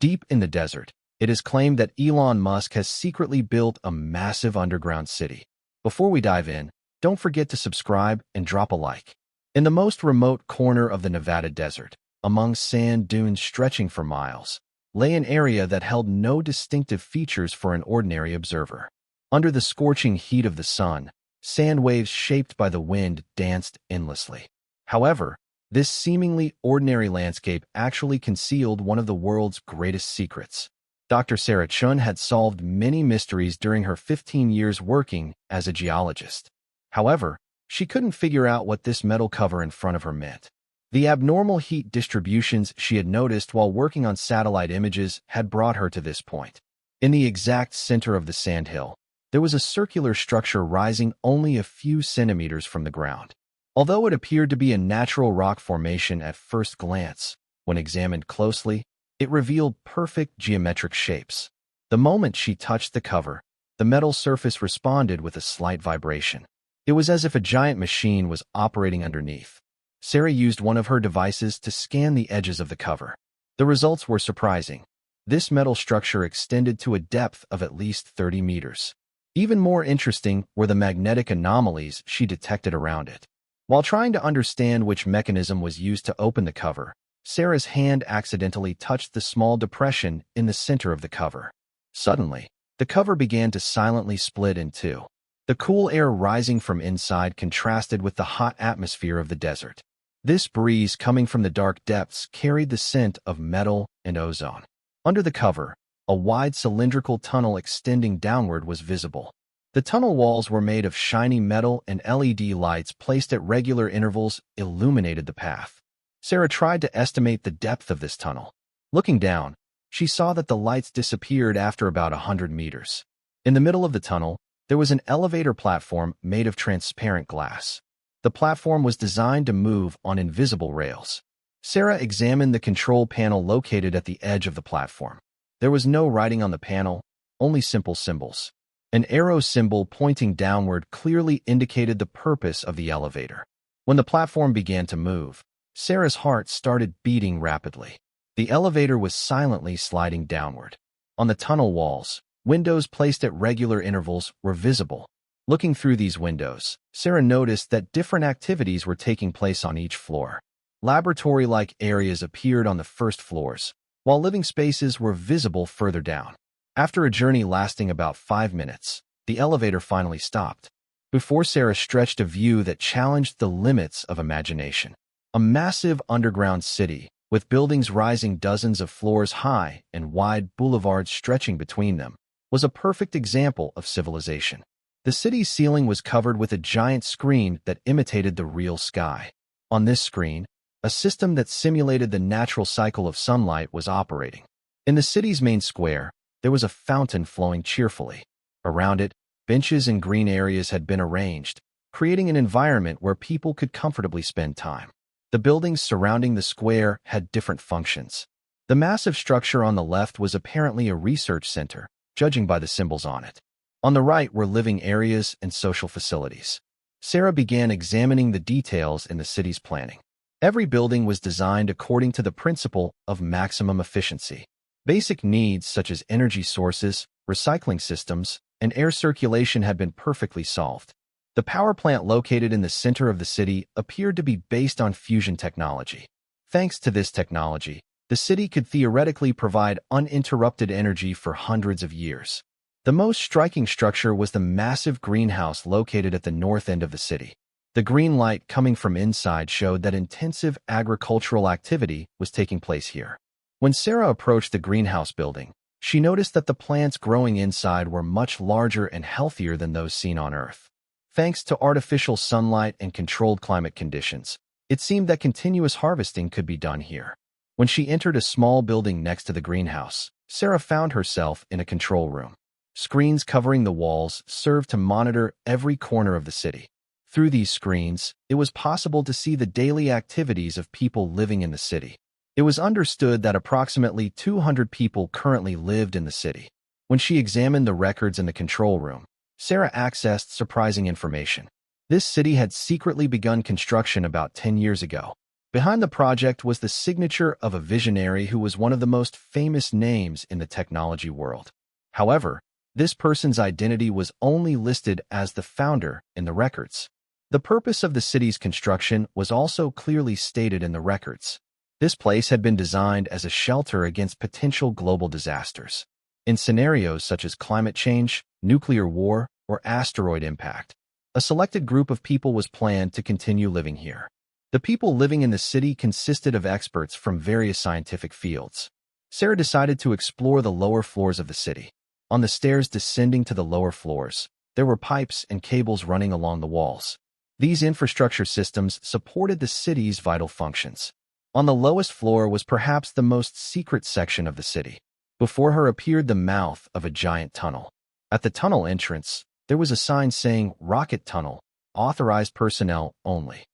Deep in the desert, it is claimed that Elon Musk has secretly built a massive underground city. Before we dive in, don't forget to subscribe and drop a like. In the most remote corner of the Nevada desert, among sand dunes stretching for miles, lay an area that held no distinctive features for an ordinary observer. Under the scorching heat of the sun, sand waves shaped by the wind danced endlessly. However, this seemingly ordinary landscape actually concealed one of the world's greatest secrets. Dr. Sarah Chun had solved many mysteries during her 15 years working as a geologist. However, she couldn't figure out what this metal cover in front of her meant. The abnormal heat distributions she had noticed while working on satellite images had brought her to this point. In the exact center of the sandhill, there was a circular structure rising only a few centimeters from the ground. Although it appeared to be a natural rock formation at first glance, when examined closely, it revealed perfect geometric shapes. The moment she touched the cover, the metal surface responded with a slight vibration. It was as if a giant machine was operating underneath. Sarah used one of her devices to scan the edges of the cover. The results were surprising. This metal structure extended to a depth of at least 30 meters. Even more interesting were the magnetic anomalies she detected around it. While trying to understand which mechanism was used to open the cover, Sarah's hand accidentally touched the small depression in the center of the cover. Suddenly, the cover began to silently split in two. The cool air rising from inside contrasted with the hot atmosphere of the desert. This breeze coming from the dark depths carried the scent of metal and ozone. Under the cover, a wide cylindrical tunnel extending downward was visible. The tunnel walls were made of shiny metal, and LED lights placed at regular intervals illuminated the path. Sarah tried to estimate the depth of this tunnel. Looking down, she saw that the lights disappeared after about 100 meters. In the middle of the tunnel, there was an elevator platform made of transparent glass. The platform was designed to move on invisible rails. Sarah examined the control panel located at the edge of the platform. There was no writing on the panel, only simple symbols. An arrow symbol pointing downward clearly indicated the purpose of the elevator. When the platform began to move, Sarah's heart started beating rapidly. The elevator was silently sliding downward. On the tunnel walls, windows placed at regular intervals were visible. Looking through these windows, Sarah noticed that different activities were taking place on each floor. Laboratory-like areas appeared on the first floors, while living spaces were visible further down. After a journey lasting about 5 minutes, the elevator finally stopped. Before Sarah stretched a view that challenged the limits of imagination. A massive underground city, with buildings rising dozens of floors high and wide boulevards stretching between them, was a perfect example of civilization. The city's ceiling was covered with a giant screen that imitated the real sky. On this screen, a system that simulated the natural cycle of sunlight was operating. In the city's main square, there was a fountain flowing cheerfully. Around it, benches and green areas had been arranged, creating an environment where people could comfortably spend time. The buildings surrounding the square had different functions. The massive structure on the left was apparently a research center, judging by the symbols on it. On the right were living areas and social facilities. Sarah began examining the details in the city's planning. Every building was designed according to the principle of maximum efficiency. Basic needs such as energy sources, recycling systems, and air circulation had been perfectly solved. The power plant located in the center of the city appeared to be based on fusion technology. Thanks to this technology, the city could theoretically provide uninterrupted energy for hundreds of years. The most striking structure was the massive greenhouse located at the north end of the city. The green light coming from inside showed that intensive agricultural activity was taking place here. When Sarah approached the greenhouse building, she noticed that the plants growing inside were much larger and healthier than those seen on Earth. Thanks to artificial sunlight and controlled climate conditions, it seemed that continuous harvesting could be done here. When she entered a small building next to the greenhouse, Sarah found herself in a control room. Screens covering the walls served to monitor every corner of the city. Through these screens, it was possible to see the daily activities of people living in the city. It was understood that approximately 200 people currently lived in the city. When she examined the records in the control room, Sarah accessed surprising information. This city had secretly begun construction about 10 years ago. Behind the project was the signature of a visionary who was one of the most famous names in the technology world. However, this person's identity was only listed as the founder in the records. The purpose of the city's construction was also clearly stated in the records. This place had been designed as a shelter against potential global disasters. In scenarios such as climate change, nuclear war, or asteroid impact, a selected group of people was planned to continue living here. The people living in the city consisted of experts from various scientific fields. Sarah decided to explore the lower floors of the city. On the stairs descending to the lower floors, there were pipes and cables running along the walls. These infrastructure systems supported the city's vital functions. On the lowest floor was perhaps the most secret section of the city. Before her appeared the mouth of a giant tunnel. At the tunnel entrance, there was a sign saying "Rocket Tunnel, authorized personnel only."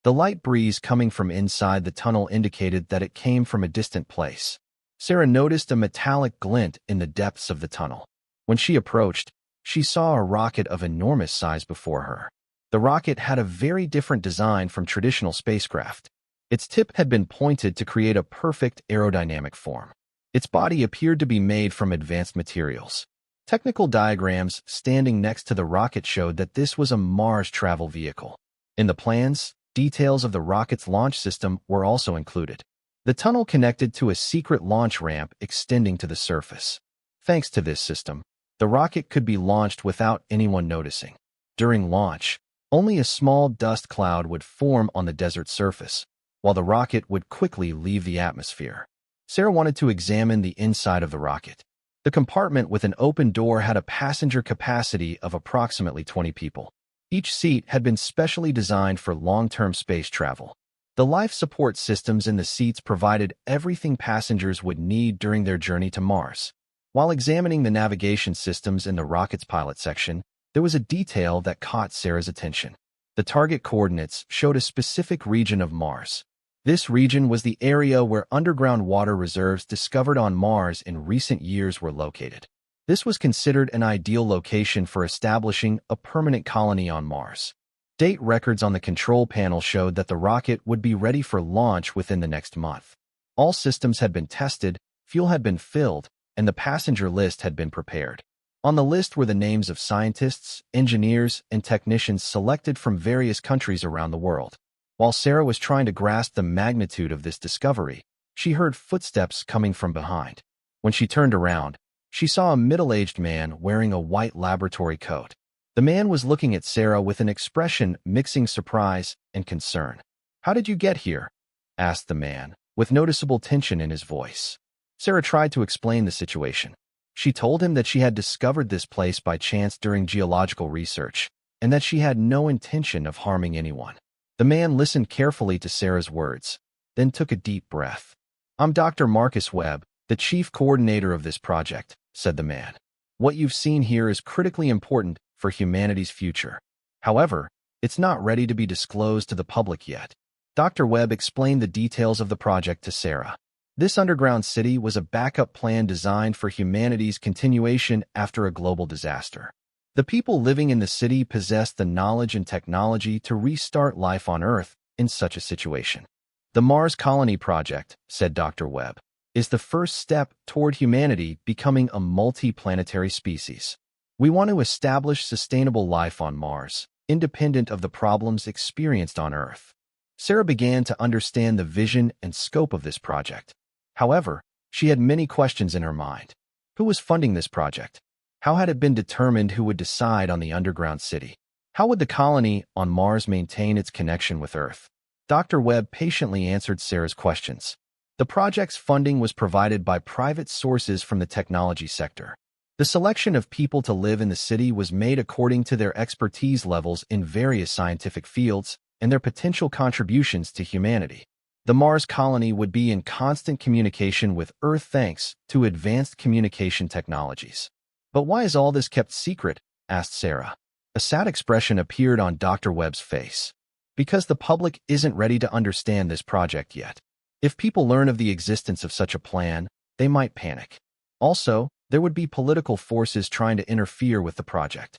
The light breeze coming from inside the tunnel indicated that it came from a distant place. Sarah noticed a metallic glint in the depths of the tunnel. When she approached, she saw a rocket of enormous size before her. The rocket had a very different design from traditional spacecraft. Its tip had been pointed to create a perfect aerodynamic form. Its body appeared to be made from advanced materials. Technical diagrams standing next to the rocket showed that this was a Mars travel vehicle. In the plans, details of the rocket's launch system were also included. The tunnel connected to a secret launch ramp extending to the surface. Thanks to this system, the rocket could be launched without anyone noticing. During launch, only a small dust cloud would form on the desert surface, while the rocket would quickly leave the atmosphere. Sarah wanted to examine the inside of the rocket. The compartment with an open door had a passenger capacity of approximately 20 people. Each seat had been specially designed for long-term space travel. The life support systems in the seats provided everything passengers would need during their journey to Mars. While examining the navigation systems in the rocket's pilot section, there was a detail that caught Sarah's attention. The target coordinates showed a specific region of Mars. This region was the area where underground water reserves discovered on Mars in recent years were located. This was considered an ideal location for establishing a permanent colony on Mars. Date records on the control panel showed that the rocket would be ready for launch within the next month. All systems had been tested, fuel had been filled, and the passenger list had been prepared. On the list were the names of scientists, engineers, and technicians selected from various countries around the world. While Sarah was trying to grasp the magnitude of this discovery, she heard footsteps coming from behind. When she turned around, she saw a middle-aged man wearing a white laboratory coat. The man was looking at Sarah with an expression mixing surprise and concern. "How did you get here?" asked the man, with noticeable tension in his voice. Sarah tried to explain the situation. She told him that she had discovered this place by chance during geological research, and that she had no intention of harming anyone. The man listened carefully to Sarah's words, then took a deep breath. "I'm Dr. Marcus Webb, the chief coordinator of this project," said the man. "What you've seen here is critically important for humanity's future. However, it's not ready to be disclosed to the public yet." Dr. Webb explained the details of the project to Sarah. This underground city was a backup plan designed for humanity's continuation after a global disaster. The people living in the city possessed the knowledge and technology to restart life on Earth in such a situation. "The Mars Colony Project," said Dr. Webb, "is the first step toward humanity becoming a multi-planetary species. We want to establish sustainable life on Mars, independent of the problems experienced on Earth." Sarah began to understand the vision and scope of this project. However, she had many questions in her mind. Who was funding this project? How had it been determined who would decide on the underground city? How would the colony on Mars maintain its connection with Earth? Dr. Webb patiently answered Sarah's questions. The project's funding was provided by private sources from the technology sector. The selection of people to live in the city was made according to their expertise levels in various scientific fields and their potential contributions to humanity. The Mars colony would be in constant communication with Earth thanks to advanced communication technologies. "But why is all this kept secret?" asked Sarah. A sad expression appeared on Dr. Webb's face. "Because the public isn't ready to understand this project yet. If people learn of the existence of such a plan, they might panic. Also, there would be political forces trying to interfere with the project."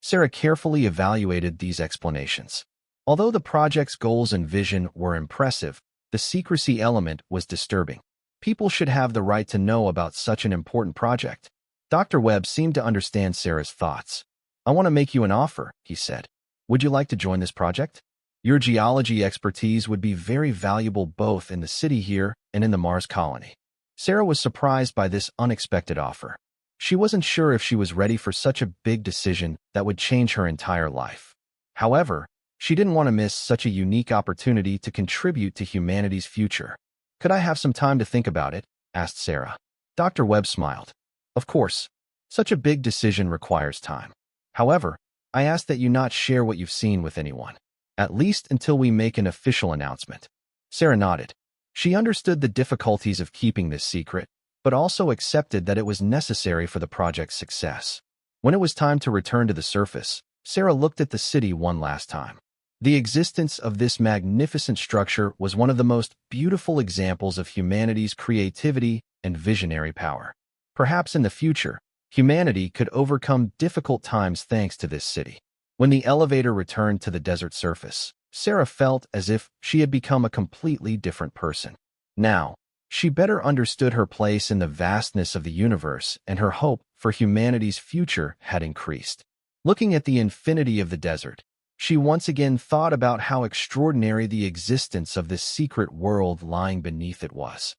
Sarah carefully evaluated these explanations. Although the project's goals and vision were impressive, The secrecy element was disturbing. People should have the right to know about such an important project. Dr. Webb seemed to understand Sarah's thoughts. I want to make you an offer, he said. Would you like to join this project? Your geology expertise would be very valuable both in the city here and in the Mars colony. Sarah was surprised by this unexpected offer. She wasn't sure if she was ready for such a big decision that would change her entire life. However, she didn't want to miss such a unique opportunity to contribute to humanity's future. Could I have some time to think about it? Asked Sarah. Dr. Webb smiled. Of course. Such a big decision requires time. However, I ask that you not share what you've seen with anyone, at least until we make an official announcement. Sarah nodded. She understood the difficulties of keeping this secret, but also accepted that it was necessary for the project's success. When it was time to return to the surface, Sarah looked at the city one last time. The existence of this magnificent structure was one of the most beautiful examples of humanity's creativity and visionary power. Perhaps in the future, humanity could overcome difficult times thanks to this city. When the elevator returned to the desert surface, Sarah felt as if she had become a completely different person. Now, she better understood her place in the vastness of the universe, and her hope for humanity's future had increased. Looking at the infinity of the desert, she once again thought about how extraordinary the existence of this secret world lying beneath it was.